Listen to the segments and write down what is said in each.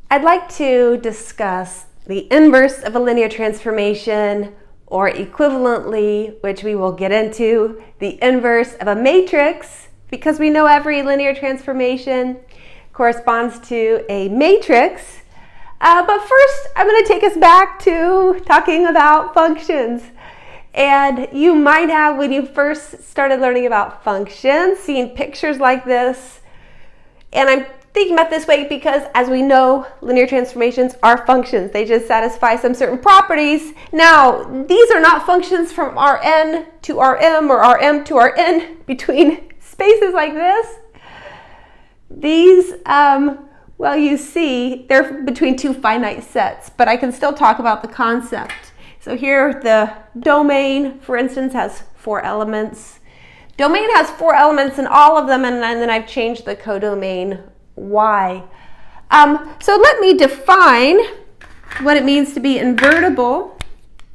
I'd like to discuss the inverse of a linear transformation, or equivalently, which we will get into, the inverse of a matrix, because we know every linear transformation corresponds to a matrix. But first, I'm going to take us back to talking about functions. And you might have, when you first started learning about functions, seen pictures like this. And I'm thinking about this way because, as we know, linear transformations are functions. They just satisfy some certain properties. Now, these are not functions from Rn to Rm or Rm to Rn between spaces like this. These, well, you see, they're between two finite sets, but I can still talk about the concept. So here, the domain, for instance, has 4 elements. Domain has 4 elements in all of them, and then I've changed the codomain y. So let me define what it means to be invertible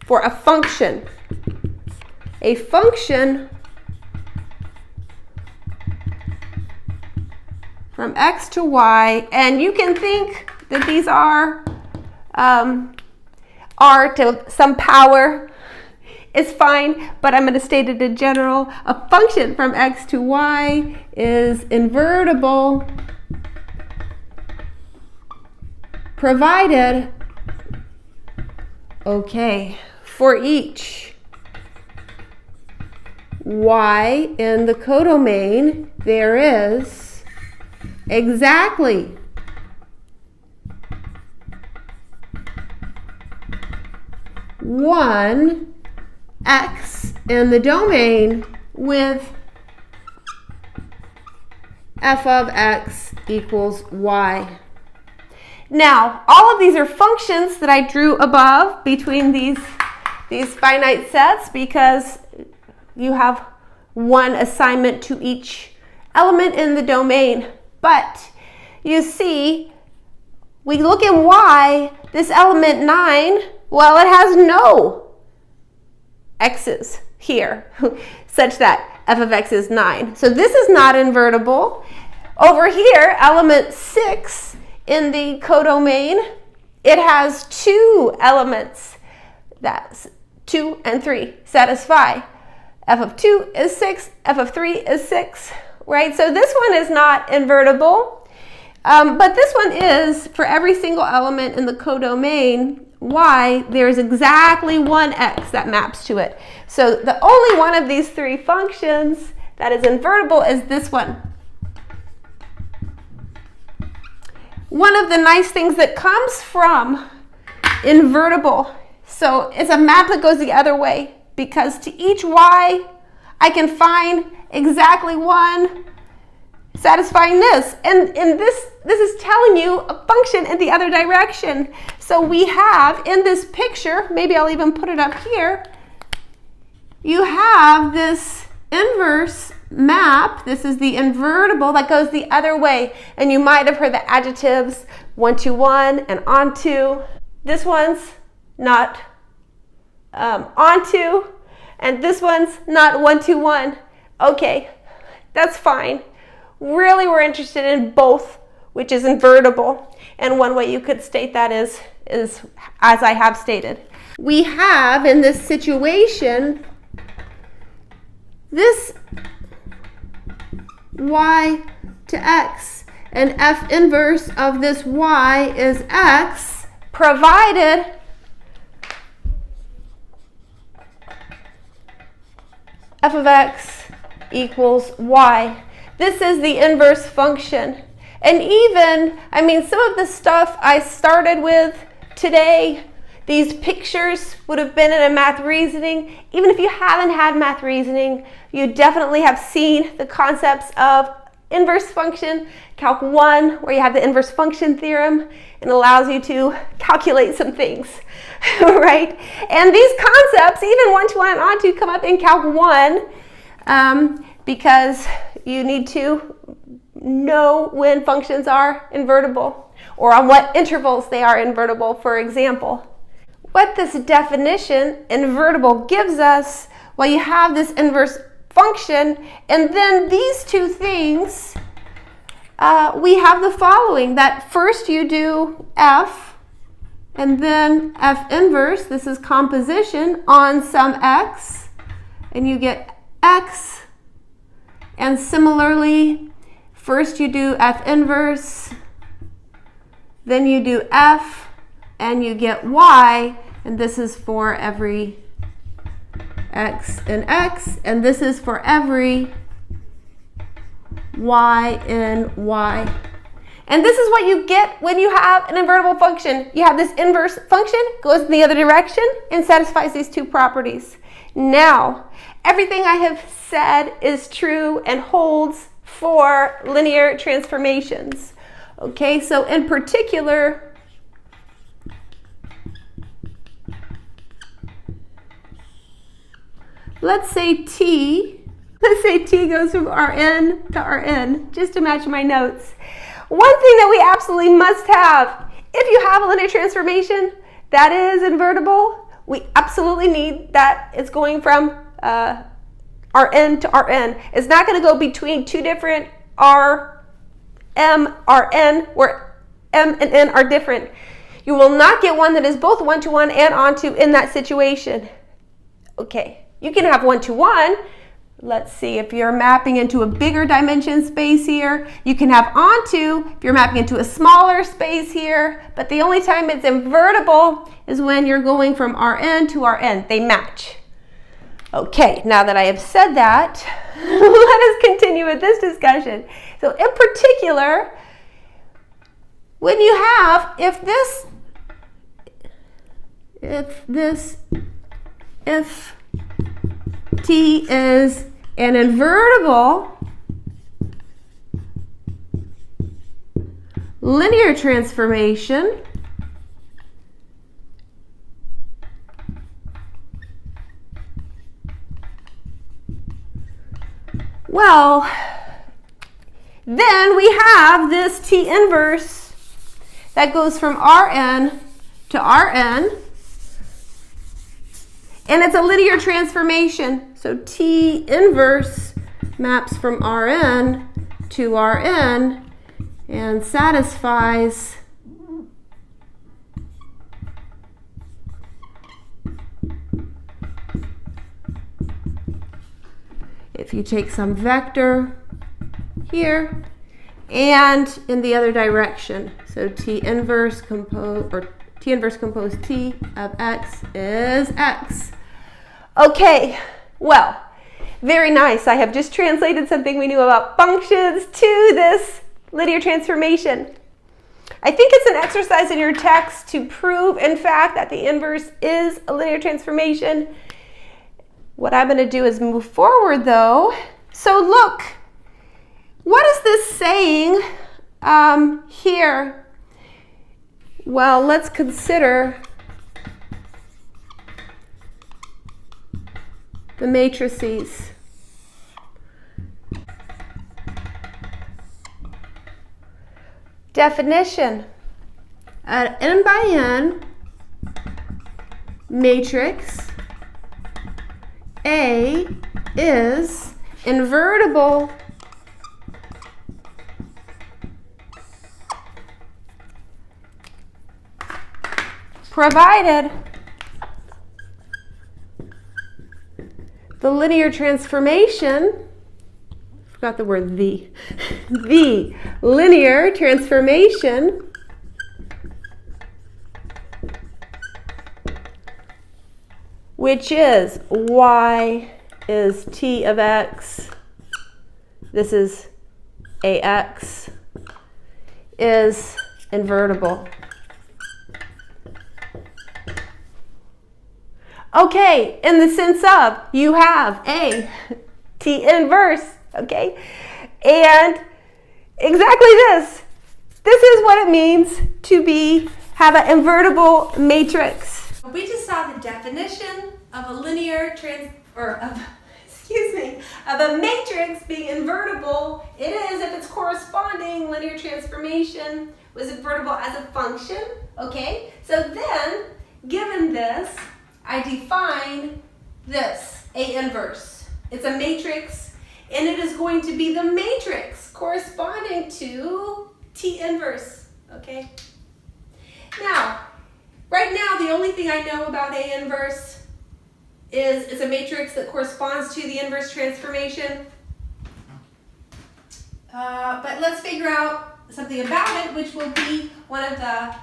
for a function. A function from x to y, and you can think that these are r to some power is fine, but I'm going to state it in general. A function from x to y is invertible provided, okay, for each y in the codomain, there is exactly one x in the domain with f of x equals y. Now, all of these are functions that I drew above between these finite sets because you have one assignment to each element in the domain. But you see, we look at y, this element 9, well, it has no x's here, such that f of x is 9. So this is not invertible. Over here, element 6 in the codomain, it has 2 elements. That's 2 and 3 satisfy. F of 2 is 6, f of 3 is 6, right? So this one is not invertible, but this one is for every single element in the codomain y, there's exactly one x that maps to it. So the only one of these 3 functions that is invertible is this one. One of the nice things that comes from invertible, so it's a map that goes the other way, because to each y, I can find exactly one satisfying this. And this is telling you a function in the other direction. So we have in this picture, maybe I'll even put it up here, you have this inverse map. This is the invertible that goes the other way. And you might have heard the adjectives 1 to 1 and onto. This one's not onto, and this one's not 1 to 1. Okay, that's fine. Really, we're interested in both, which is invertible. And one way you could state that is as I have stated. We have in this situation this y to x, and f inverse of this y is x, provided f of x equals y. This is the inverse function. And even, I mean, some of the stuff I started with today, these pictures would have been in a math reasoning. Even if you haven't had math reasoning, you definitely have seen the concepts of inverse function, Calc 1, where you have the inverse function theorem, and allows you to calculate some things, right? And these concepts, even 1 to 1 and onto, come up in Calc 1 because you need to know when functions are invertible or on what intervals they are invertible, for example. What this definition, invertible, gives us, well, you have this inverse function, and then these two things we have the following, that first you do F, and then F inverse, this is composition, on some X, and you get X. And similarly, first you do F inverse, then you do F, and you get Y, and this is for every X in X, and this is for every Y in Y. And this is what you get when you have an invertible function. You have this inverse function, goes in the other direction, and satisfies these two properties. Now, everything I have said is true and holds for linear transformations. Okay, so in particular, let's say T goes from Rn to Rn, just to match my notes. One thing that we absolutely must have, if you have a linear transformation that is invertible, we absolutely need that it's going from Rn to Rn. It's not going to go between two different Rn, where M and N are different. You will not get one that is both one-to-one and onto in that situation. Okay, you can have one-to-one. Let's see, if you're mapping into a bigger dimension space here, you can have onto if you're mapping into a smaller space here, but the only time it's invertible is when you're going from Rn to Rn. They match. Okay, now that I have said that, let us continue with this discussion. So in particular, when you have, if T is an invertible linear transformation, well, then we have this T inverse that goes from Rn to Rn, and it's a linear transformation. So T inverse maps from Rn to Rn and satisfies if you take some vector here and in the other direction. So T inverse compose T of X is X. Okay, well, very nice. I have just translated something we knew about functions to this linear transformation. I think it's an exercise in your text to prove, in fact, that the inverse is a linear transformation. What I'm going to do is move forward, though. So look, what is this saying here? Well, let's consider the matrices. Definition. An n by n matrix A is invertible provided the linear transformation, forgot the word the linear transformation which is y is t of x, this is ax, is invertible. Okay, in the sense of you have a T inverse, okay? And exactly this. This is what it means to have an invertible matrix. We just saw the definition of a linear of a matrix being invertible. It is if its corresponding linear transformation was invertible as a function, okay? So then, given this, I define this, A inverse. It's a matrix, and it is going to be the matrix corresponding to Now, right now, the only thing I know about A inverse is it's a matrix that corresponds to the inverse transformation. But let's figure out something about it, which will be one of the,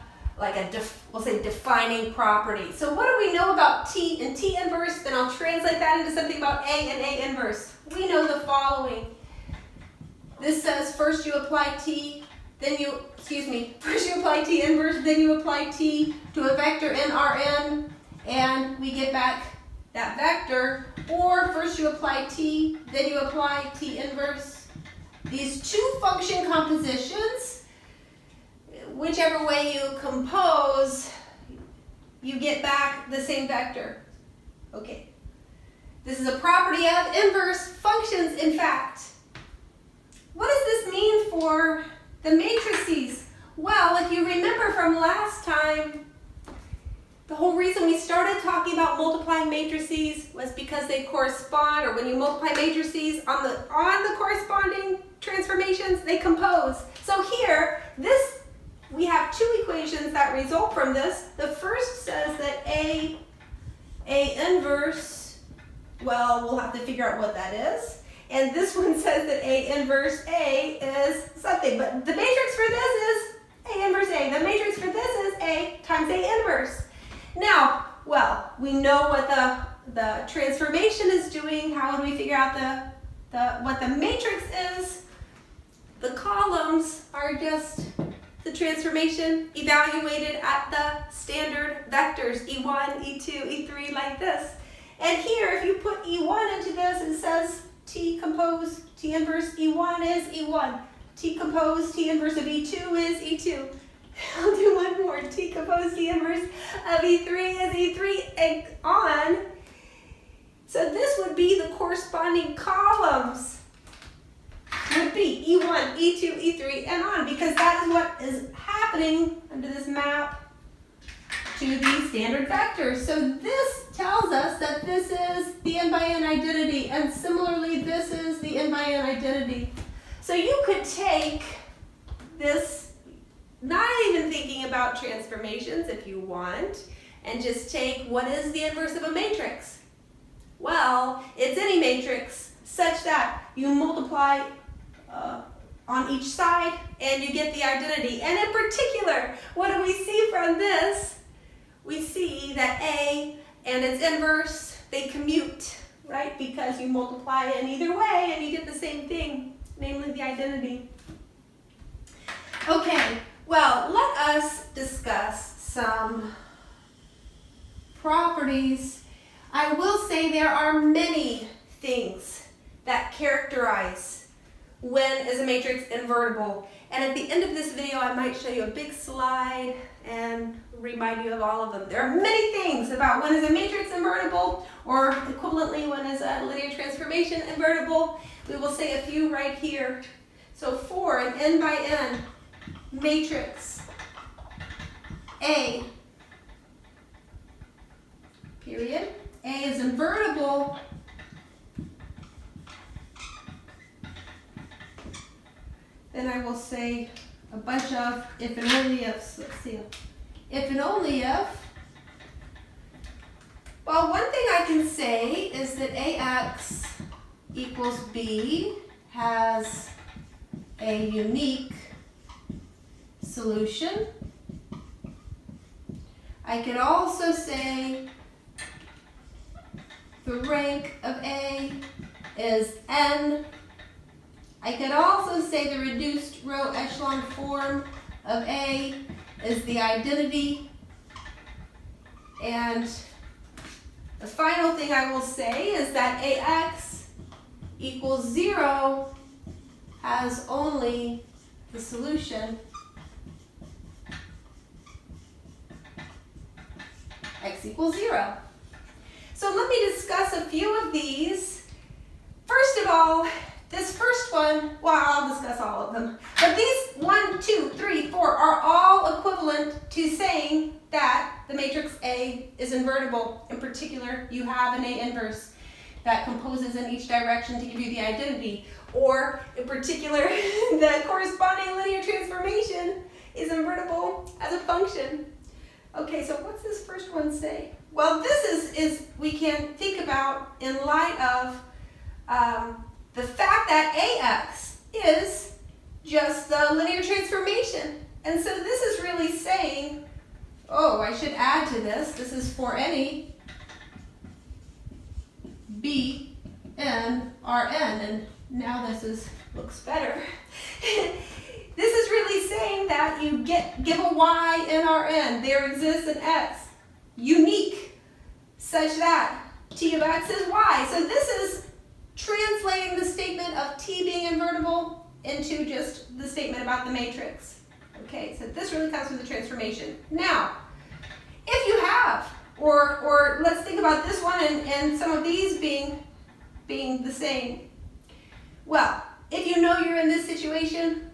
we'll say defining properties. So what do we know about T and T inverse? Then I'll translate that into something about A and A inverse. We know the following. This says first you apply T, first you apply T inverse, then you apply T to a vector in Rn, and we get back that vector. Or first you apply T, then you apply T inverse. These two function compositions, whichever way you compose, you get back the same vector. Okay. This is a property of inverse functions, in fact. What does this mean for the matrices? Well, if you remember from last time, the whole reason we started talking about multiplying matrices was because they correspond, or when you multiply matrices on the corresponding transformations, they compose. So here, we have two equations that result from this. The first says that A inverse, well, we'll have to figure out what that is. And this one says that A inverse A is something. But the matrix for this is A inverse A. The matrix for this is A times A inverse. Now, well, we know what the transformation is doing. How would we figure out what the matrix is? The columns are just the transformation evaluated at the standard vectors, E1, E2, E3, like this. And here, if you put E1 into this, it says T compose T inverse E1 is E1. T compose T inverse of E2 is E2. I'll do one more. T compose T inverse of E3 is E3, and on. So this would be the corresponding columns. Would be E1, E2, E3, and on, because that is what is happening under this map to these standard vectors. So this tells us that this is the n by n identity, and similarly this is the n by n identity. So you could take this, not even thinking about transformations if you want, and just take what is the inverse of a matrix. Well, it's any matrix such that you multiply on each side and you get the identity. And in particular, what do we see from this? We see that A and its inverse, they commute, right? Because you multiply in either way and you get the same thing, namely the identity. Okay, well, let us discuss some properties. I will say there are many things that characterize when is a matrix invertible. And at the end of this video, I might show you a big slide and remind you of all of them. There are many things about when is a matrix invertible, or equivalently when is a linear transformation invertible. We will say a few right here. So for an n by n matrix A, period, A is invertible then I will say a bunch of if and only ifs. Let's see. If and only if. Well, one thing I can say is that AX equals B has a unique solution. I could also say the rank of A is n. I could also say the reduced row echelon form of A is the identity. And the final thing I will say is that AX equals 0 has only the solution x equals 0. So let me discuss a few of these. First of all, this first one, well, I'll discuss all of them. But these 1, 2, 3, 4 are all equivalent to saying that the matrix A is invertible. In particular, you have an A inverse that composes in each direction to give you the identity. Or, in particular, the corresponding linear transformation is invertible as a function. Okay, so what's this first one say? Well, this is we can think about in light of the fact that AX is just the linear transformation. And so this is really saying, oh, I should add to this. This is for any B, N, Rn, and now this looks better. This is really saying that you give a y in Rn. There exists an x, unique, such that t of x is y. So this is translating the statement of T being invertible into just the statement about the matrix. Okay, so this really comes from the transformation. Now, if you have, or let's think about this one and some of these being the same. Well, if you know you're in this situation,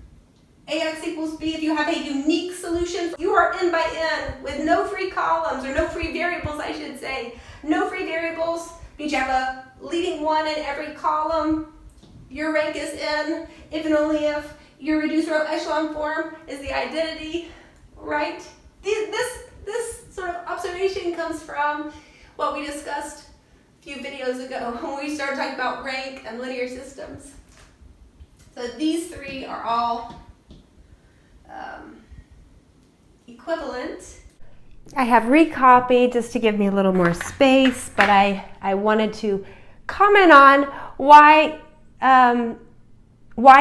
AX equals B, if you have a unique solution, you are n by n with no free columns, or no free variables, I should say. No free variables, means you have a leading one in every column. Your rank is n, if and only if your reduced row echelon form is the identity, right? This sort of observation comes from what we discussed a few videos ago when we started talking about rank and linear systems. So these three are all equivalent. I have recopied just to give me a little more space, but I wanted to comment on why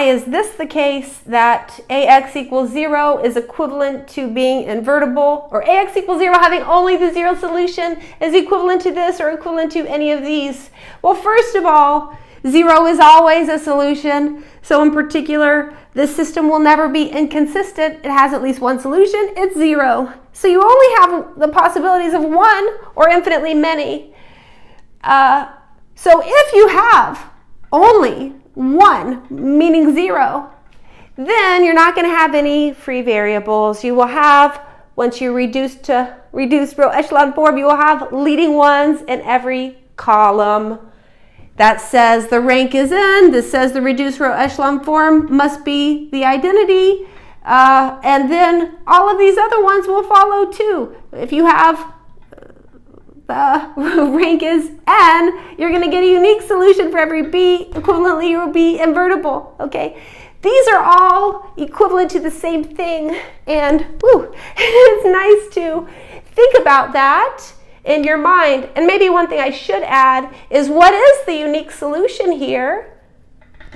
is this the case that AX equals 0 is equivalent to being invertible, or AX equals 0 having only the 0 solution is equivalent to this or equivalent to any of these? Well, first of all, 0 is always a solution. So in particular, this system will never be inconsistent. It has at least one solution. It's 0. So you only have the possibilities of one or infinitely many. So if you have only one, meaning 0, then you're not going to have any free variables. You will have, once you reduce to reduced row echelon form, you will have leading ones in every column. That says the rank is n. This says the reduced row echelon form must be the identity. And then all of these other ones will follow too. If you have the rank is n, you're going to get a unique solution for every b. Equivalently, you will be invertible. Okay, these are all equivalent to the same thing, and it's nice to think about that in your mind. And maybe one thing I should add is, what is the unique solution here?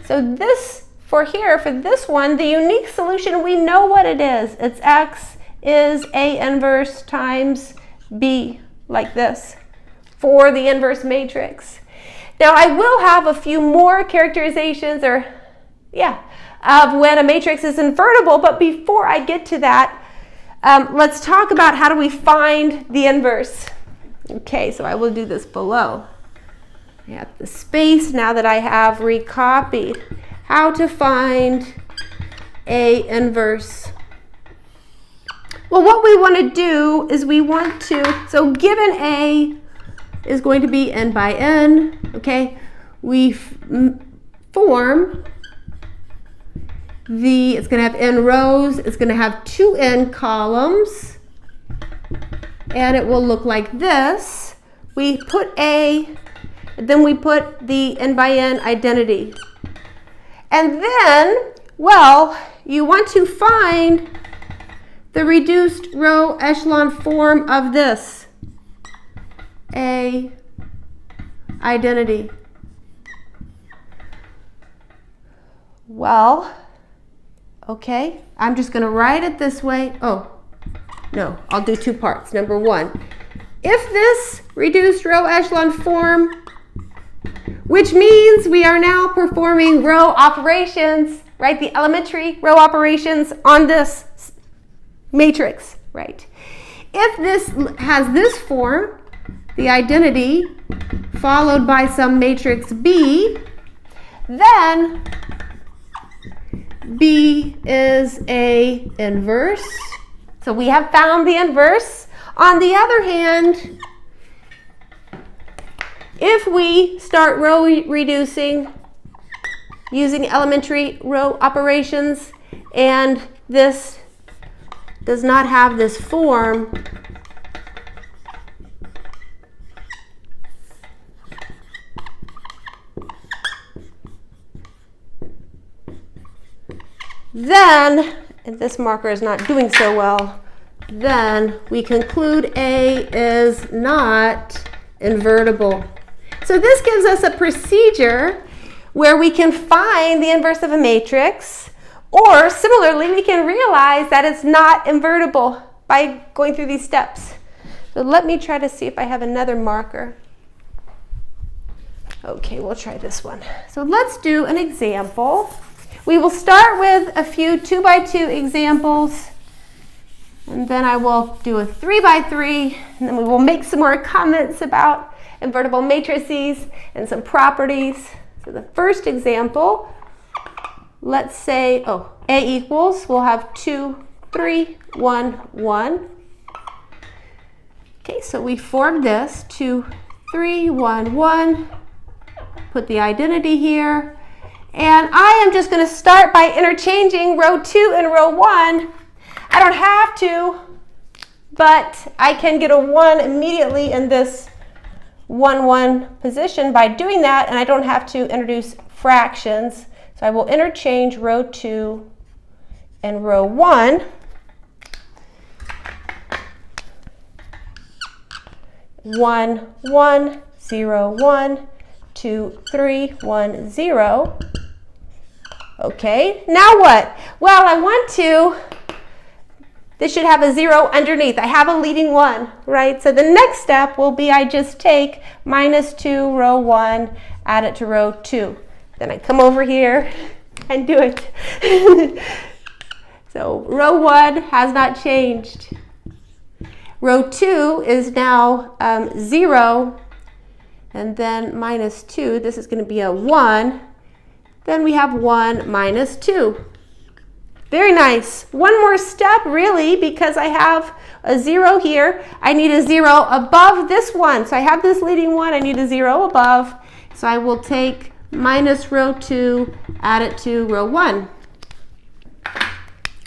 So this, for this one, the unique solution, we know what it is. It's x is A inverse times b, like this, for the inverse matrix. Now I will have a few more characterizations of when a matrix is invertible, but before I get to that, let's talk about how do we find the inverse. Okay, so I will do this below. I have the space now that I have recopied. How to find A inverse. Well, what we want to do is so given A is going to be n by n, okay, we form it's going to have n rows, it's going to have 2n columns, and it will look like this. We put A, then we put the n by n identity. And then, well, you want to find the reduced row echelon form of this A identity. Well, okay, I'm just going to write it this way. Oh, no, I'll do two parts. Number one, if this reduced row echelon form, which means we are now performing row operations, right? The elementary row operations on this matrix, right? If this has this form, the identity followed by some matrix B, then B is A inverse. So we have found the inverse. On the other hand, if we start row reducing using elementary row operations, and this does not have this form, then, and this marker is not doing so well, then we conclude A is not invertible. So this gives us a procedure where we can find the inverse of a matrix, or similarly, we can realize that it's not invertible by going through these steps. So let me try to see if I have another marker. Okay, we'll try this one. So let's do an example. We will start with a few 2x2 examples, and then I will do a 3x3, and then we will make some more comments about invertible matrices and some properties. So the first example, let's say, A equals, we'll have 2, 3, 1, 1. Okay, so we form this 2, 3, 1, 1. Put the identity here. And I am just going to start by interchanging row 2 and row 1. I don't have to, but I can get a 1 immediately in this 1, 1 position by doing that, and I don't have to introduce fractions. So I will interchange row 2 and row 1. One, 1, 0, 1, 2, 3, 1, 0. Okay, now what? Well, I want to, this should have a 0 underneath. I have a leading 1, right? So the next step will be I just take -2 row 1, add it to row 2. Then I come over here and do it. So row 1 has not changed. Row 2 is now 0, and then -2. This is going to be a 1. Then we have 1 minus 2. Very nice. One more step, really, because I have a 0 here. I need a 0 above this one. So I have this leading 1. I need a 0 above. So I will take minus row 2, add it to row 1.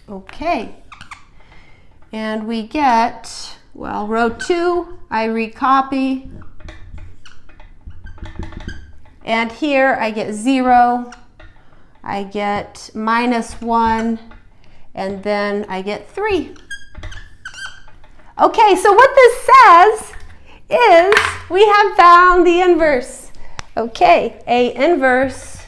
Okay. And we get, well, row 2, I recopy. And here I get 0. I get -1, and then I get 3. Okay, so what this says is we have found the inverse. Okay, A inverse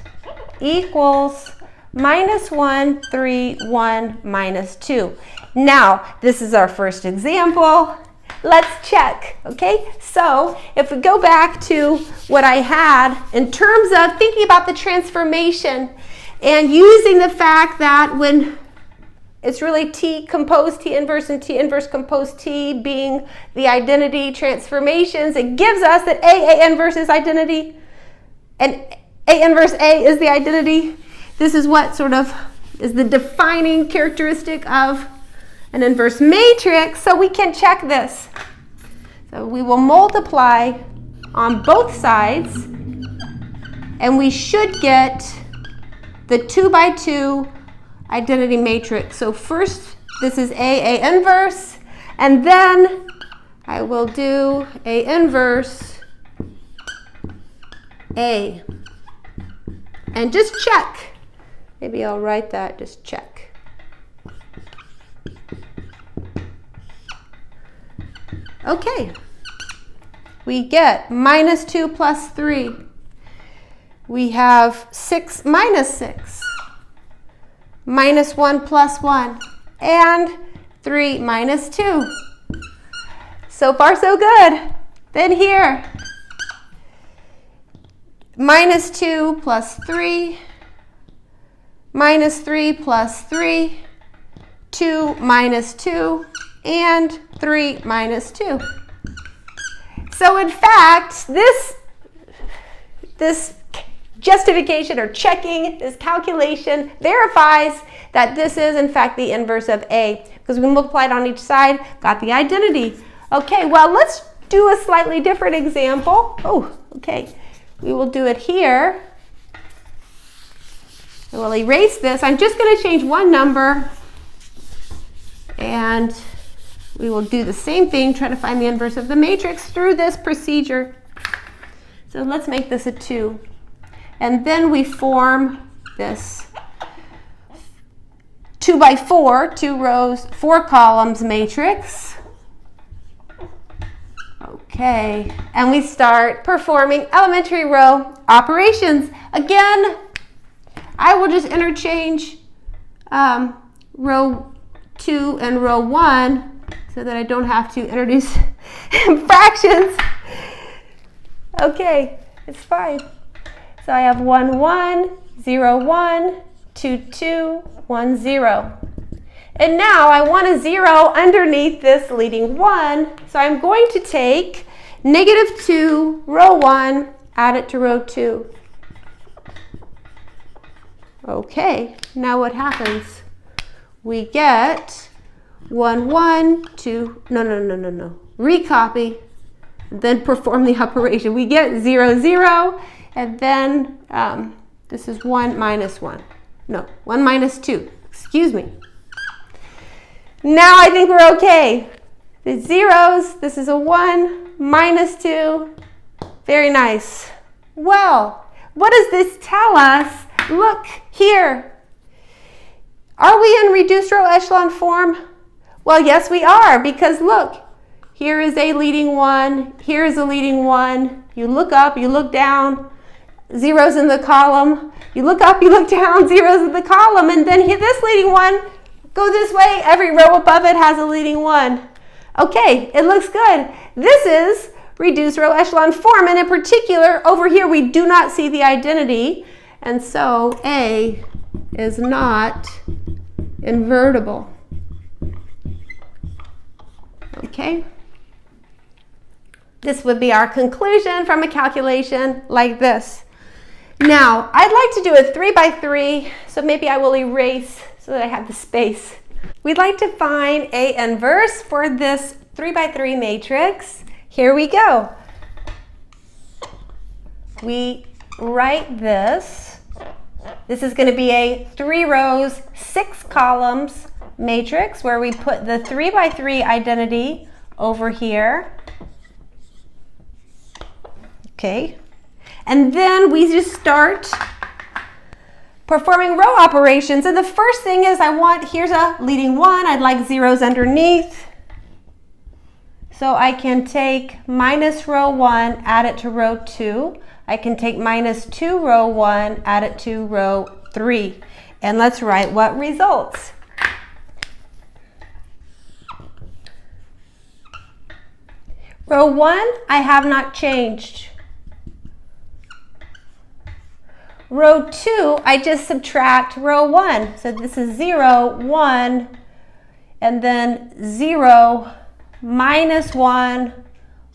equals -1, 3, 1, -2. Now, this is our first example. Let's check, okay? So if we go back to what I had in terms of thinking about the transformation and using the fact that when it's really T composed T inverse and T inverse composed T being the identity transformations, it gives us that A inverse is identity and A inverse A is the identity. This is what sort of is the defining characteristic of an inverse matrix, so we can check this. So we will multiply on both sides, and we should get the 2x2 identity matrix. So first, this is A inverse, and then I will do A inverse A. And just check. Maybe I'll write that, just check. Okay, we get -2 plus 3. We have 6 minus 6, -1 plus 1, and 3 minus 2. So far, so good. Then here, -2 plus 3, -3 plus 3, 2 minus 2, and 3 minus 2. So in fact, this justification or checking, this calculation verifies that this is in fact the inverse of A, because we multiplied on each side, got the identity. Okay, well, let's do a slightly different example. Oh, okay. We will do it here. I will erase this. I'm just going to change one number, and we will do the same thing, try to find the inverse of the matrix through this procedure. So let's make this a 2. And then we form this 2 by 4, 2 rows, 4 columns matrix. Okay, and we start performing elementary row operations. Again, I will just interchange row 2 and row 1 so that I don't have to introduce fractions. Okay, it's fine. So I have 1, 1, 0, 1, 2, 2, 1, 0. And now I want a 0 underneath this leading 1. So I'm going to take -2, row 1, add it to row 2. Okay, now what happens? We get 1, 1, 2, no. Recopy, then perform the operation. We get 0, 0, and then this is 1 minus 1. No, 1 minus 2, excuse me. Now I think we're okay. The zeros, this is a 1, minus 2. Very nice. Well, what does this tell us? Look here. Are we in reduced row echelon form? Well, yes, we are, because look, here is a leading 1, here is a leading 1. You look up, you look down, zeros in the column. You look up, you look down, zeros in the column, and then this leading 1, go this way, every row above it has a leading 1. Okay, it looks good. This is reduced row echelon form, and in particular, over here we do not see the identity, and so A is not invertible. Okay? This would be our conclusion from a calculation like this. Now, I'd like to do a 3 by 3, so maybe I will erase so that I have the space. We'd like to find A inverse for this 3 by 3 matrix. Here we go. We write this. This is going to be a 3 rows, 6 columns matrix where we put the 3 by 3 identity over here. Okay. And then we just start performing row operations. And the first thing is here's a leading 1. I'd like zeros underneath. So I can take minus row 1, add it to row 2. I can take -2 row 1, add it to row 3. And let's write what results. Row 1, I have not changed. Row 2, I just subtract row 1. So this is 0, 1, and then 0, minus 1,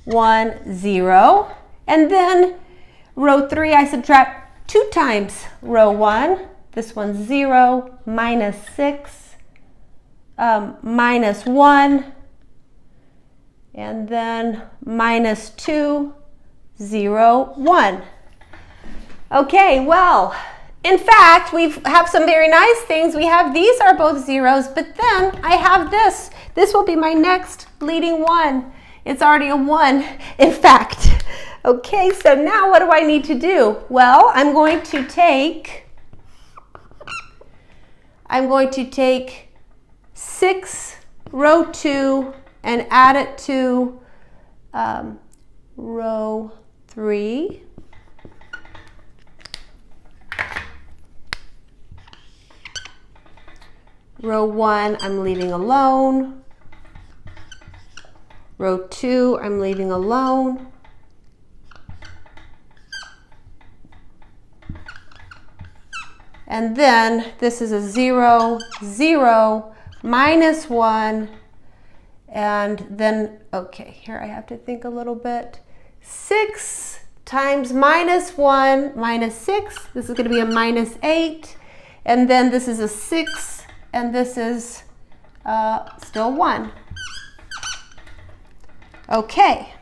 1, 0. And then row 3, I subtract 2 times row 1. This one's 0, minus 6, minus 1, and then minus 2, 0, 1. Okay, well, in fact, we have some very nice things. We have these are both zeros, but then I have this. This will be my next leading 1. It's already a 1, in fact. Okay, so now what do I need to do? Well, I'm going to take 6 row 2 and add it to row 3. Row 1, I'm leaving alone. Row 2, I'm leaving alone. And then this is a 0, 0, minus 1, and then, okay, here I have to think a little bit. 6 times minus 1, minus 6. This is going to be a minus 8. And then this is a 6, and this is still 1. Okay.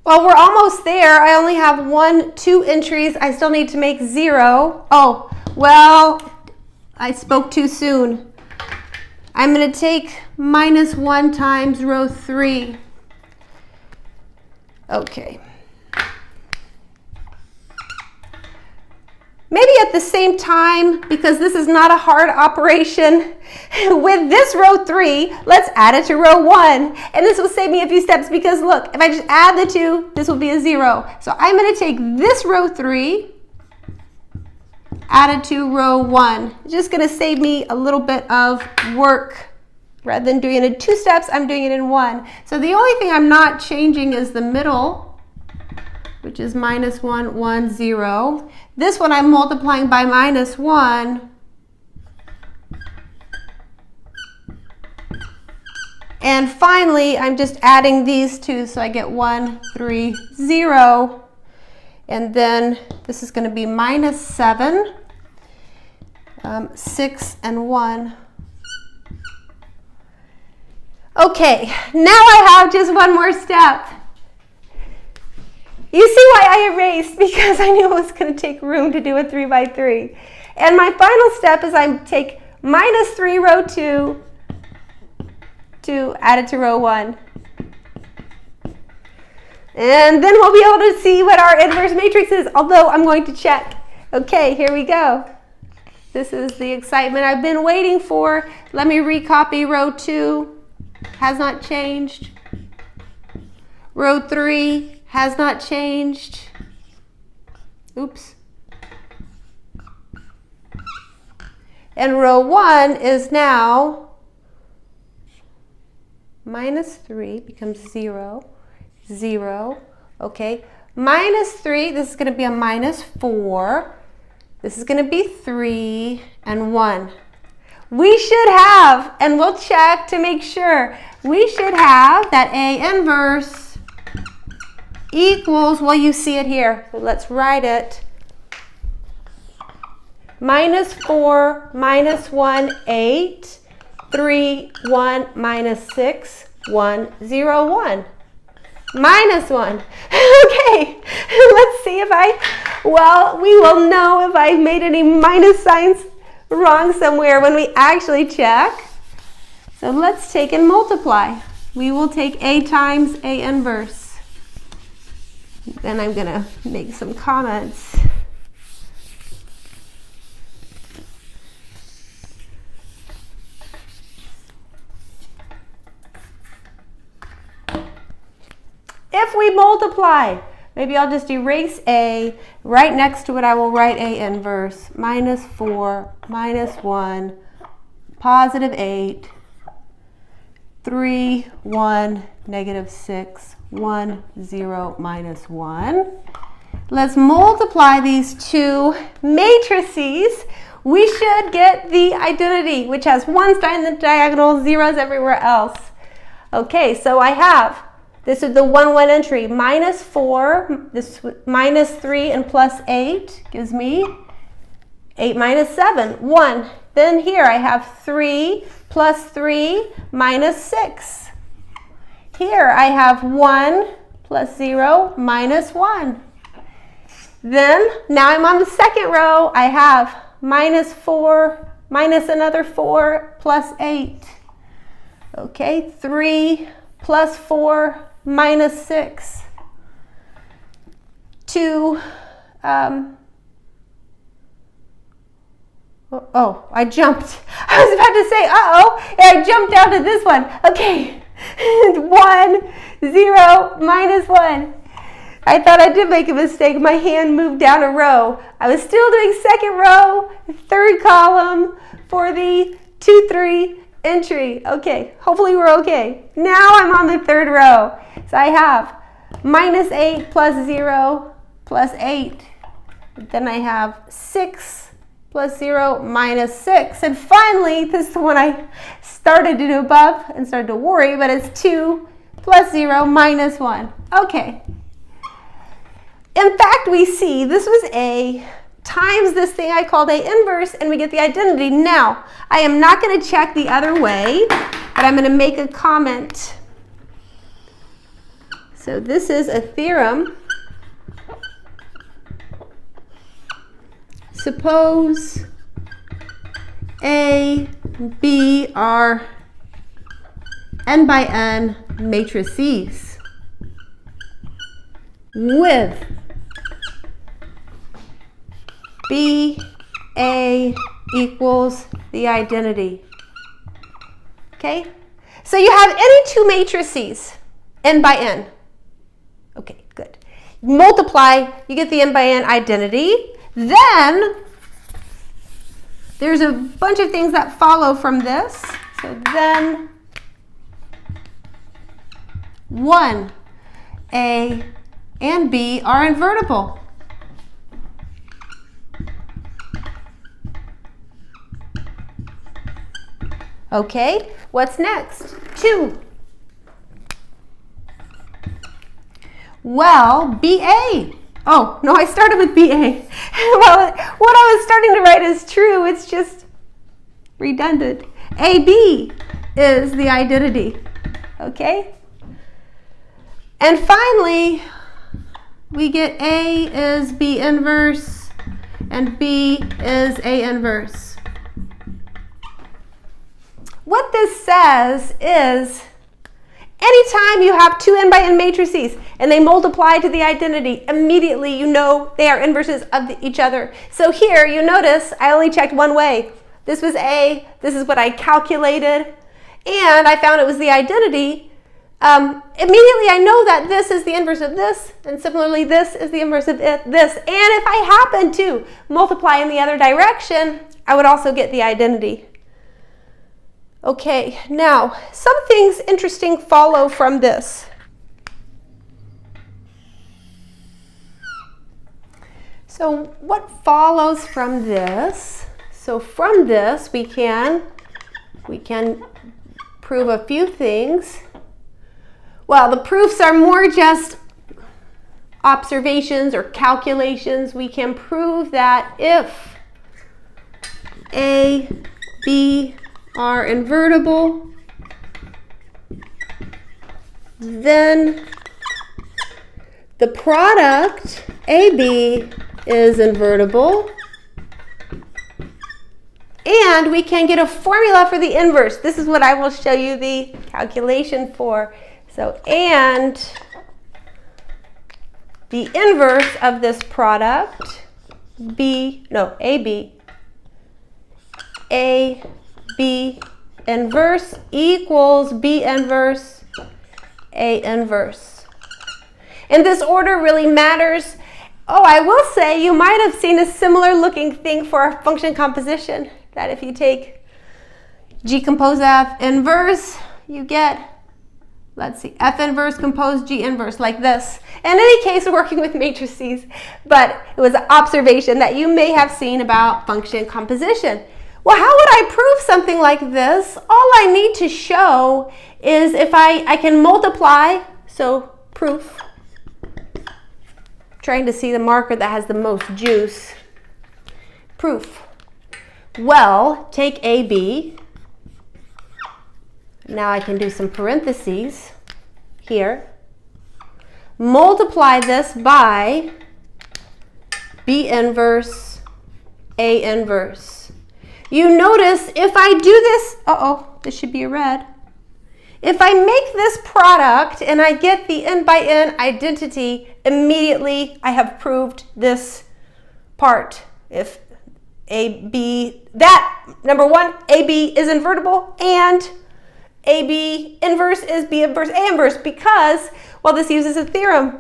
Well, we're almost there. I only have 2 entries. I still need to make 0. Oh, well, I spoke too soon. I'm going to take minus 1 times row 3. Okay. maybe at the same time, because this is not a hard operation, with this row 3, let's add it to row 1. And this will save me a few steps because look, if I just add the 2, this will be a 0. So I'm going to take this row 3, add it to row 1. It's just going to save me a little bit of work. Rather than doing it in 2 steps, I'm doing it in 1. So the only thing I'm not changing is the middle, which is minus 1, 1, 0. This one I'm multiplying by minus 1. And finally, I'm just adding these 2, so I get 1, 3, 0. And then this is going to be minus 7, 6, and 1. Okay, now I have just one more step. You see why I erased? Because I knew it was going to take room to do a 3 by 3. And my final step is I take minus 3 row 2 to add it to row 1. And then we'll be able to see what our inverse matrix is, although I'm going to check. Okay, here we go. This is the excitement I've been waiting for. Let me recopy row 2. Has not changed. Row 3 has not changed. Oops. And row 1 is now minus 3 becomes 0, 0. Okay. Minus 3, this is going to be a minus 4. This is going to be 3 and 1. We should have, and we'll check to make sure, we should have that A inverse equals, well, you see it here. So let's write it. Minus 4, minus 1, 8, 3, 1, minus 6, 1, 0, 1. Minus 1. Okay, let's see if well, we will know if I made any minus signs wrong somewhere when we actually check. So let's take and multiply. We will take A times A inverse. Then I'm going to make some comments. If we multiply, maybe I'll just erase A. Right next to it, I will write A inverse. Minus 4, minus 1, positive 8, 3, 1, negative 6, 1, 0, minus 1. Let's multiply these two matrices. We should get the identity, which has 1 sign in the diagonal, 0s everywhere else. Okay, so I have, this is the 1, 1 entry, minus 4, this minus 3 and plus 8 gives me 8 minus 7, 1. Then here I have 3 plus 3 minus 6. Here I have 1 plus 0 minus 1. Then, now I'm on the second row, I have minus 4 minus another 4 plus 8. Okay, 3 plus 4 minus 6. 2, oh, I jumped. I was about to say, uh-oh, I jumped down to this one. Okay, 1, 0, minus 1. I thought I did make a mistake. My hand moved down a row. I was still doing second row, third column for the 2, 3 entry. Okay, hopefully we're okay. Now I'm on the third row. So I have minus 8 plus 0 plus 8. Then I have 6 plus 0 minus 6. And finally, this is the one I started to do above and started to worry, but it's 2 plus 0 minus 1. Okay. In fact, we see this was A times this thing I called A inverse, and we get the identity. Now, I am not going to check the other way, but I'm going to make a comment. So this is a theorem. Suppose A, B are n by n matrices with BA equals the identity. Okay? So you have any two matrices, n by n. Okay, good. Multiply, you get the n by n identity. Then there's a bunch of things that follow from this. So then 1, A and B are invertible. Okay, what's next? 2. Well, BA. Oh, no, I started with BA. Well, what I was starting to write is true. It's just redundant. AB is the identity. Okay? And finally, we get A is B inverse and B is A inverse. What this says is anytime you have two n by n matrices and they multiply to the identity, immediately you know they are inverses of each other. So here you notice I only checked one way. This was A, this is what I calculated, and I found it was the identity. Immediately I know that this is the inverse of this, and similarly this is the inverse of this. And if I happen to multiply in the other direction, I would also get the identity. Okay, now some things interesting follow from this. So what follows from this? So from this we can prove a few things. Well, the proofs are more just observations or calculations. We can prove that if A, B are invertible, then the product AB is invertible, and we can get a formula for the inverse. This is what I will show you the calculation for. So, and the inverse of this product, AB inverse equals B inverse A inverse. And this order really matters. Oh, I will say you might have seen a similar looking thing for our function composition, that if you take G compose F inverse, you get, let's see, F inverse compose G inverse, like this. In any case, we're working with matrices, but it was an observation that you may have seen about function composition. Well, how would I prove something like this? All I need to show is if I can multiply, so proof. Trying to see the marker that has the most juice. Proof. Well, take AB. Now I can do some parentheses here. Multiply this by B inverse A inverse. You notice if I do this, this should be a red. If I make this product and I get the n by n identity, immediately I have proved this part. If AB, that, number one, AB is invertible and AB inverse is B inverse A inverse, because, well, this uses a theorem.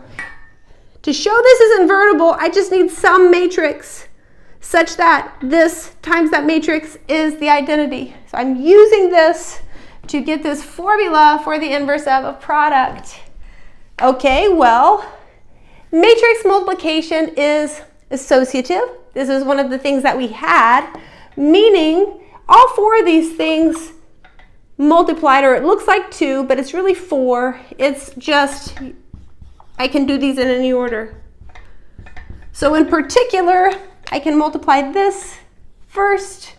To show this is invertible, I just need some matrix such that this times that matrix is the identity. So I'm using this to get this formula for the inverse of a product. Okay, well, matrix multiplication is associative. This is one of the things that we had, meaning all four of these things multiplied, or it looks like 2, but it's really 4. It's just, I can do these in any order. So in particular, I can multiply this first.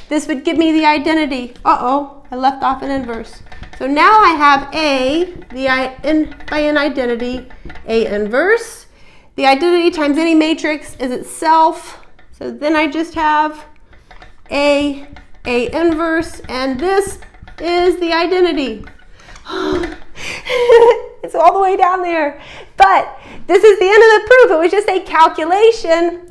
This would give me the identity. I left off an inverse. So now I have A, the n by n identity, A inverse. The identity times any matrix is itself. So then I just have A inverse, and this is the identity. It's all the way down there. But this is the end of the proof. It was just a calculation.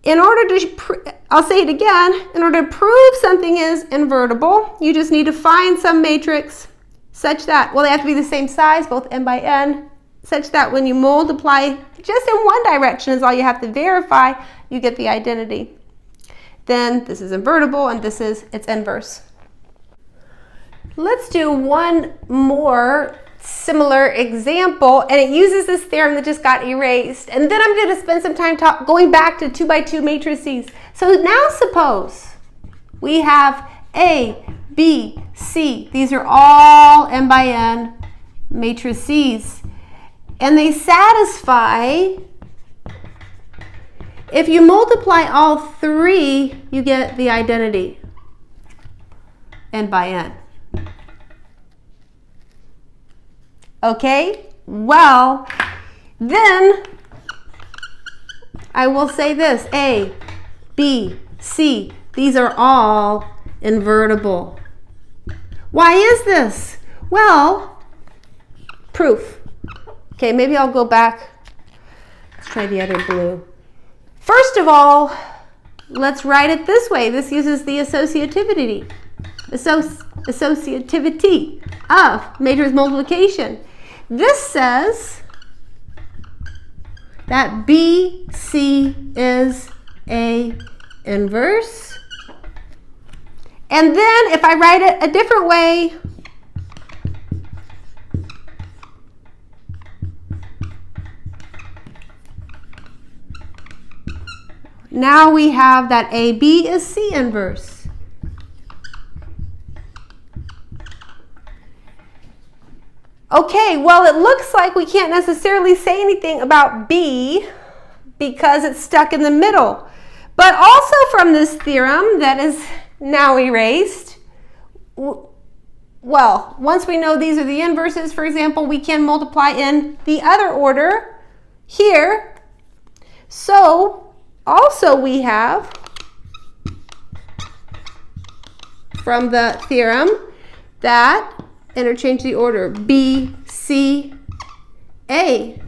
I'll say it again, in order to prove something is invertible, you just need to find some matrix such that, well, they have to be the same size, both n by n, such that when you multiply just in one direction is all you have to verify, you get the identity. Then this is invertible and this is its inverse. Let's do one more similar example, and it uses this theorem that just got erased. And then I'm going to spend some time going back to 2 by 2 matrices. So now suppose we have A, B, C. These are all n by n matrices. And they satisfy, if you multiply all three, you get the identity, n by n. Okay, well, then I will say this, A, B, C, these are all invertible. Why is this? Well, proof. Okay, maybe I'll go back. Let's try the other blue. First of all, let's write it this way. This uses the associativity of matrix multiplication. This says that BC is A inverse. And then if I write it a different way, now we have that AB is C inverse. Okay, well, it looks like we can't necessarily say anything about B because it's stuck in the middle. But also from this theorem that is now erased, well, once we know these are the inverses, for example, we can multiply in the other order here. So also we have from the theorem that interchange the order. B, C, A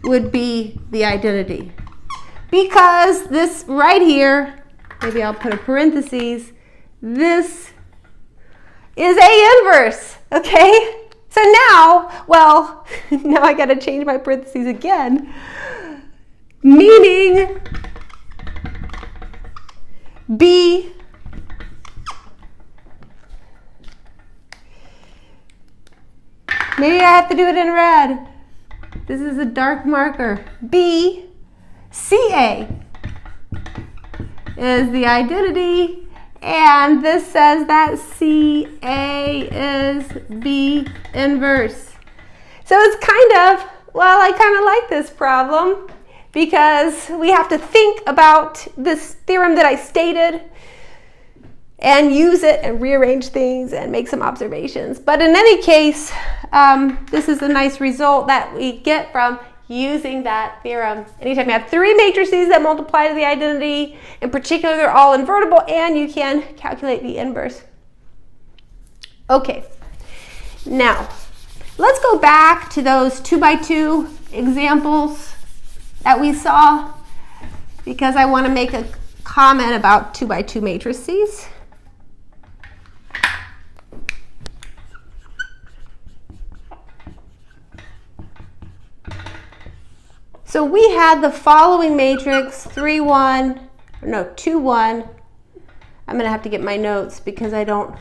would be the identity. Because this right here, maybe I'll put a parentheses, this is A inverse, okay? So now, well, now I gotta change my parentheses again, meaning B maybe I have to do it in red. This is a dark marker. B, CA is the identity, and this says that CA is B inverse. So it's kind of, well, I kind of like this problem because we have to think about this theorem that I stated and use it and rearrange things and make some observations. But in any case, this is a nice result that we get from using that theorem. Anytime you have three matrices that multiply to the identity, in particular they're all invertible, and you can calculate the inverse. Okay, now let's go back to those 2 by 2 examples that we saw because I want to make a comment about 2 by 2 matrices. So we had the following matrix, 2, 1. I'm going to have to get my notes because I don't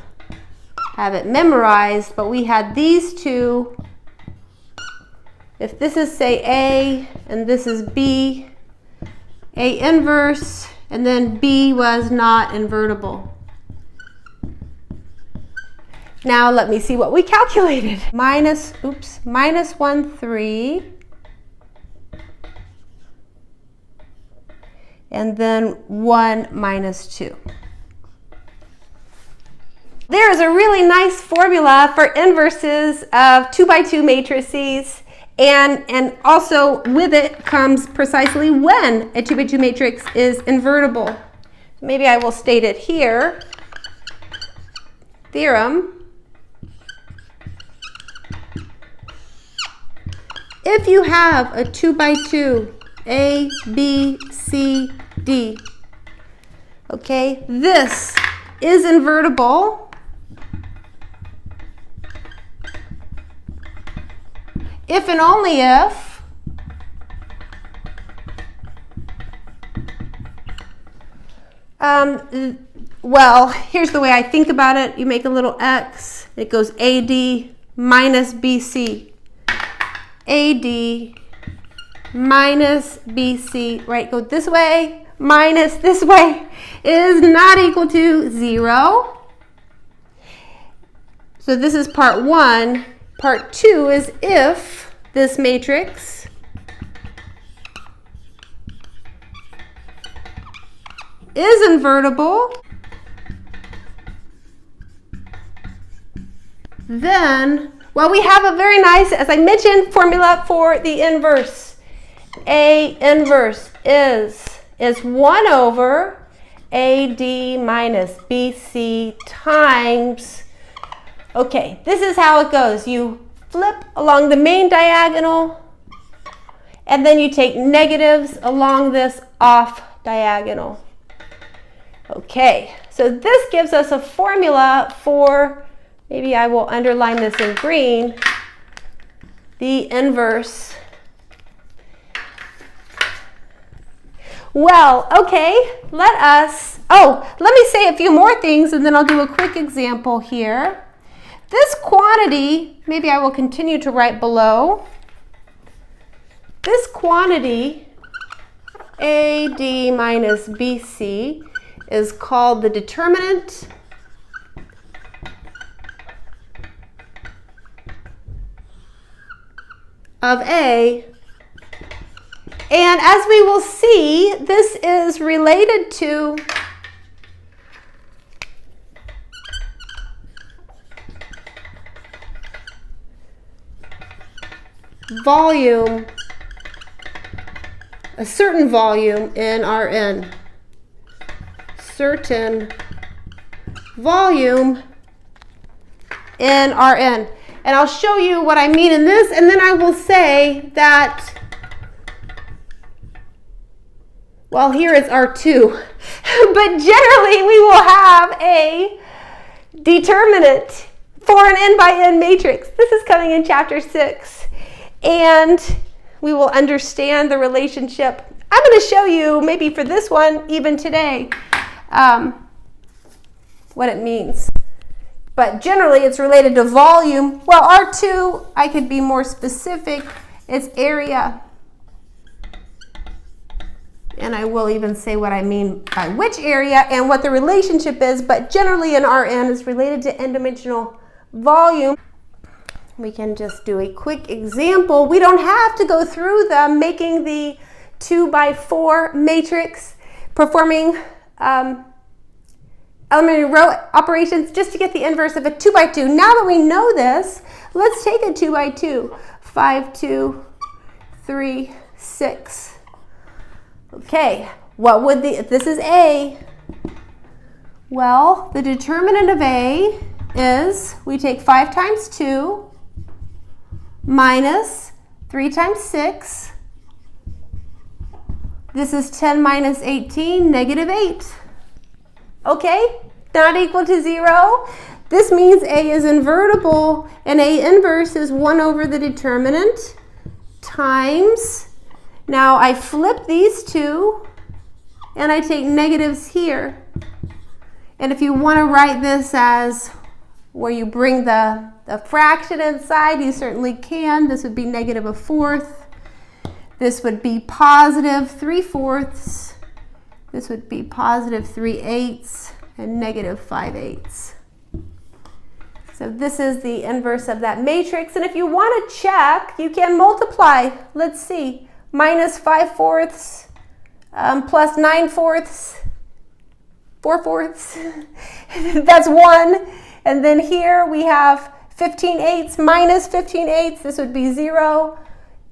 have it memorized, but we had these two. If this is, say, A and this is B, A inverse, and then B was not invertible. Now let me see what we calculated. Minus 1, 3. And then 1 minus 2. There is a really nice formula for inverses of 2 by 2 matrices, and also with it comes precisely when a 2 by 2 matrix is invertible. Maybe I will state it here. Theorem. If you have a 2 by 2 A, B, C, D. Okay, this is invertible if and only if well, here's the way I think about it. You make a little X. It goes AD minus BC. AD minus BC, right? Go this way minus this way is not equal to 0. So this is part 1. Part 2 is if this matrix is invertible, then, well, we have a very nice, as I mentioned, formula for the inverse. A inverse is 1 over AD minus BC times, okay, this is how it goes. You flip along the main diagonal, and then you take negatives along this off diagonal. Okay, so this gives us a formula for, maybe I will underline this in green, the inverse. Well, okay, let me say a few more things and then I'll do a quick example here. This quantity, maybe I will continue to write below. This quantity, AD minus BC, is called the determinant of A. And as we will see, this is related to volume, a certain volume in Rn. Certain volume in Rn. And I'll show you what I mean in this, and then I will say that, well, here is R2. But generally, we will have a determinant for an n by n matrix. This is coming in chapter 6. And we will understand the relationship. I'm going to show you, maybe for this one, even today, what it means. But generally, it's related to volume. Well, R2, I could be more specific. It's area. And I will even say what I mean by which area and what the relationship is. But generally, in Rn, is related to n-dimensional volume. We can just do a quick example. We don't have to go through them making the 2 by 4 matrix, performing elementary row operations just to get the inverse of a 2 by 2. Now that we know this, let's take a 2 by 2. 5, 2, 3, 6. Okay, what would if this is A? Well, the determinant of A is, we take 5 times 2 minus 3 times 6. This is 10 minus 18, negative 8. Okay, not equal to 0. This means A is invertible, and A inverse is 1 over the determinant times, now I flip these two, and I take negatives here. And if you want to write this as where you bring the fraction inside, you certainly can. This would be negative 1/4. This would be positive 3/4. This would be positive 3/8 and negative 5/8. So this is the inverse of that matrix. And if you want to check, you can multiply. Let's see. Minus 5/4 plus 9/4, 4/4. That's 1. And then here we have 15/8 minus 15/8. This would be 0.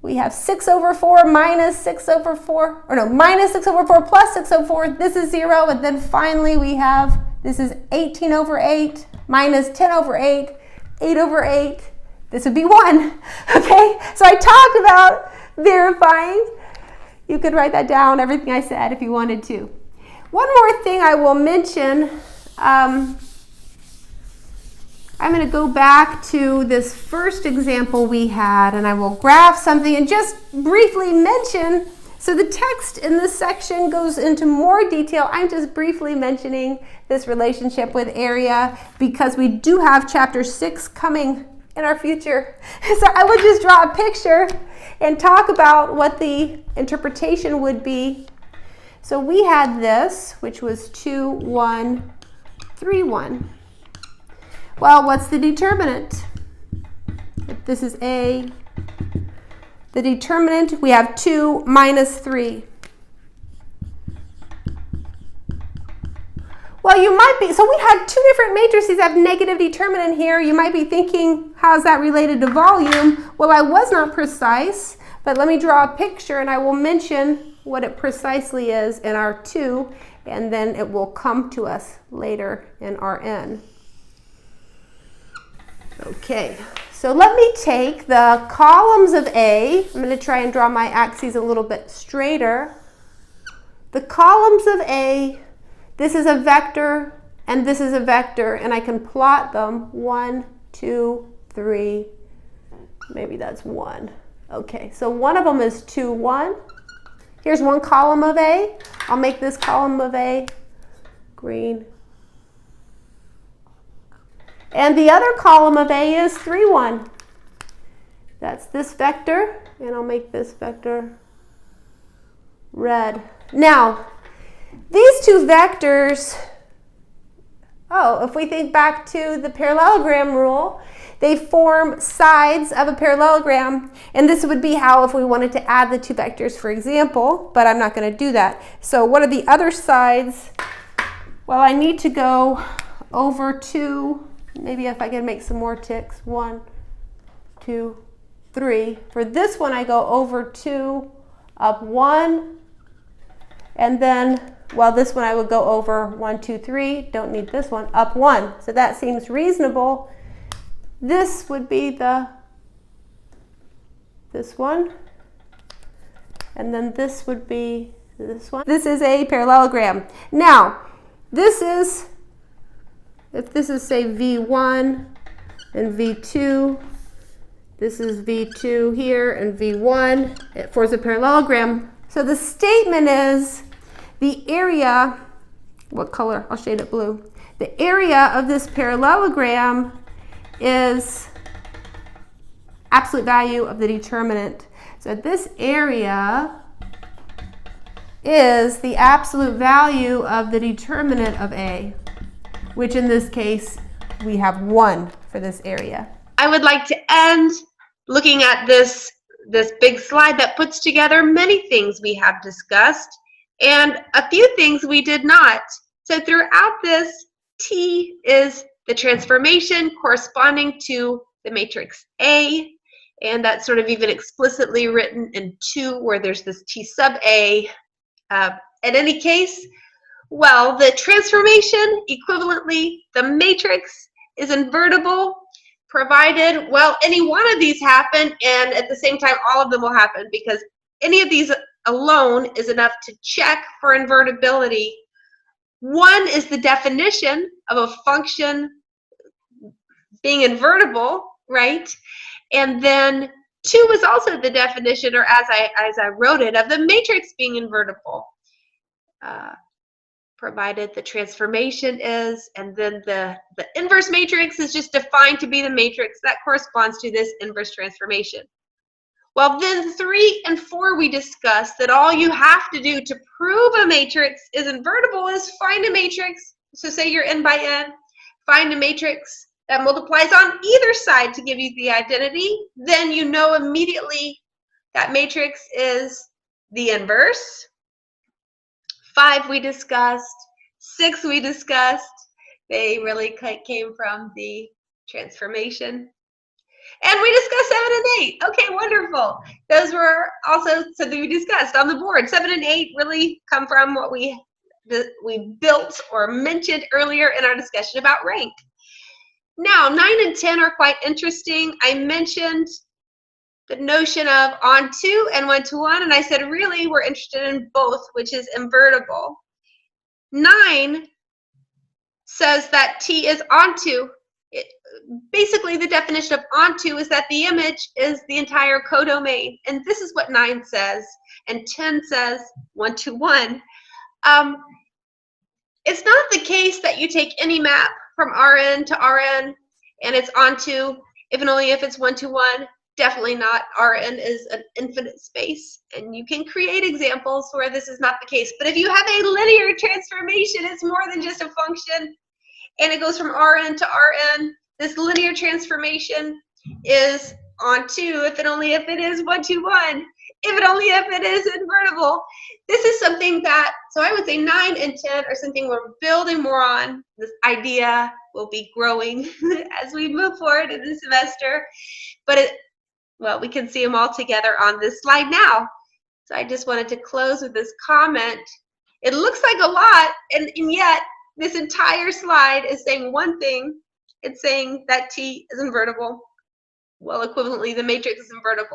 We have 6/4 minus 6/4, or no, minus 6/4 plus 6/4. This is 0. And then finally we have, this is 18/8 minus 10/8, 8/8. This would be 1. Okay, so I talked about verifying You could write that down, everything I said, if you wanted to. One more thing I will mention. I'm going to go back to this first example we had, and I will graph something and just briefly mention. So the text in this section goes into more detail. I'm just briefly mentioning this relationship with area because we do have chapter 6 coming in our future. So I will just draw a picture and talk about what the interpretation would be. So we had this, which was 2, 1, 3, 1. Well, what's the determinant? If this is A, the determinant, we have 2 minus 3. Well, you might be, so we had two different matrices that have negative determinant here. You might be thinking, how's that related to volume? Well, I was not precise, but let me draw a picture and I will mention what it precisely is in our 2, and then it will come to us later in our n. Okay, so let me take the columns of A. I'm going to try and draw my axes a little bit straighter. The columns of A, this is a vector and this is a vector, and I can plot them 1, 2, 3, maybe that's 1. Okay, so one of them is 2, 1. Here's one column of A. I'll make this column of A green. And the other column of A is 3, 1. That's this vector, and I'll make this vector red. Now, these two vectors, if we think back to the parallelogram rule, they form sides of a parallelogram, and this would be how if we wanted to add the two vectors, for example, but I'm not going to do that. So what are the other sides? Well, I need to go over 2, maybe if I can make some more ticks, 1, 2, 3. For this one, I go over 2, up 1, and then, well, this one I would go over 1, 2, 3, don't need this one, up 1. So that seems reasonable. This would be this one, and then this would be this one. This is a parallelogram. Now, this is, if this is say V1 and V2, this is V2 here and V1, it forms a parallelogram. So the statement is the area, what color? I'll shade it blue. The area of this parallelogram is absolute value of the determinant. So this area is the absolute value of the determinant of A, which in this case we have 1 for this area. I would like to end looking at this big slide that puts together many things we have discussed and a few things we did not. So throughout this, T is the transformation corresponding to the matrix A, and that's sort of even explicitly written in 2 where there's this T sub A. In any case, well, the transformation, equivalently, the matrix is invertible, provided, well, any one of these happen, and at the same time, all of them will happen, because any of these alone is enough to check for invertibility. 1 is the definition of a function being invertible, right? And then 2 is also the definition, or as I wrote it, of the matrix being invertible, provided the transformation is, and then the inverse matrix is just defined to be the matrix that corresponds to this inverse transformation. Well, then 3 and 4 we discussed that all you have to do to prove a matrix is invertible is find a matrix. So say you're n by n, find a matrix that multiplies on either side to give you the identity. Then you know immediately that matrix is the inverse. 5 we discussed, 6 we discussed. They really came from the transformation. And we discussed 7 and 8. Okay, wonderful. Those were also something we discussed on the board. 7 and 8 really come from what we built or mentioned earlier in our discussion about rank. Now, 9 and 10 are quite interesting. I mentioned the notion of onto and one-to-one, and I said, really, we're interested in both, which is invertible. 9 says that T is onto. Basically, the definition of onto is that the image is the entire codomain, and this is what 9 says, and 10 says one-to-one. It's not the case that you take any map from Rn to Rn and it's onto if and only if it's one-to-one. Definitely not. Rn is an infinite space, and you can create examples where this is not the case. But if you have a linear transformation, it's more than just a function, and it goes from Rn to Rn. This linear transformation is onto if and only if it is one-to-one, if and only if it is invertible. This is something that, so I would say 9 and 10 are something we're building more on. This idea will be growing as we move forward in the semester. But well, we can see them all together on this slide now. So I just wanted to close with this comment. It looks like a lot, and yet this entire slide is saying one thing. It's saying that T is invertible. Well, equivalently, the matrix is invertible.